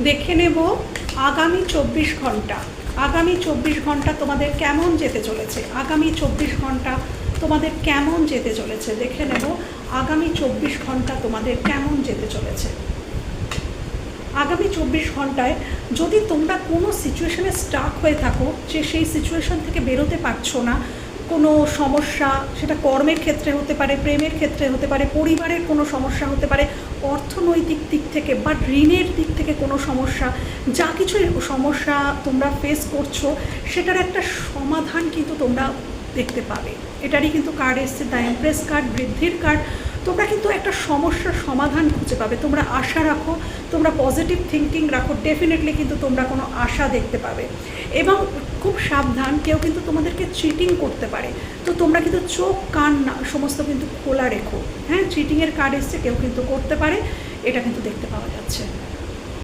দেখে নেব আগামী 24 ঘন্টা। আগামী 24 ঘন্টা তোমাদের কেমন যেতে চলেছে, আগামী 24 ঘন্টা তোমাদের কেমন যেতে চলেছে দেখে নেব আগামী 24 ঘন্টা তোমাদের কেমন যেতে চলেছে। আগামী 24 ঘন্টায় যদি তোমরা কোনো সিচুয়েশনে স্টাক হয়ে থাকো, যে সেই সিচুয়েশন থেকে বেরোতে পারছো না, কোনো সমস্যা, সেটা কর্মের ক্ষেত্রে হতে পারে, প্রেমের ক্ষেত্রে হতে পারে, পরিবারের কোনো সমস্যা হতে পারে, অর্থনৈতিক দিক থেকে বা ঋণের দিক থেকে কোনো সমস্যা, যা কিছু সমস্যা তোমরা ফেস করছো সেটার একটা সমাধান কিন্তু তোমরা দেখতে পাবে। এটারই কিন্তু কার্ড এসছে দ্য এমপ্রেস কার্ড, বৃদ্ধির কার্ড। তোমরা কিন্তু একটা সমস্যার সমাধান খুঁজে পাবে। তোমরা আশা রাখো, তোমরা পজিটিভ থিঙ্কিং রাখো, ডেফিনেটলি কিন্তু তোমরা কোনো আশা দেখতে পাবে। এবং খুব সাবধান, কেউ কিন্তু তোমাদেরকে চিটিং করতে পারে, তো তোমরা কিন্তু চোখ কান না সমস্ত কিন্তু খোলা রেখো। হ্যাঁ, চিটিংয়ের কার্ড এসছে, কেউ কিন্তু করতে পারে, এটা কিন্তু দেখতে পাওয়া যাচ্ছে।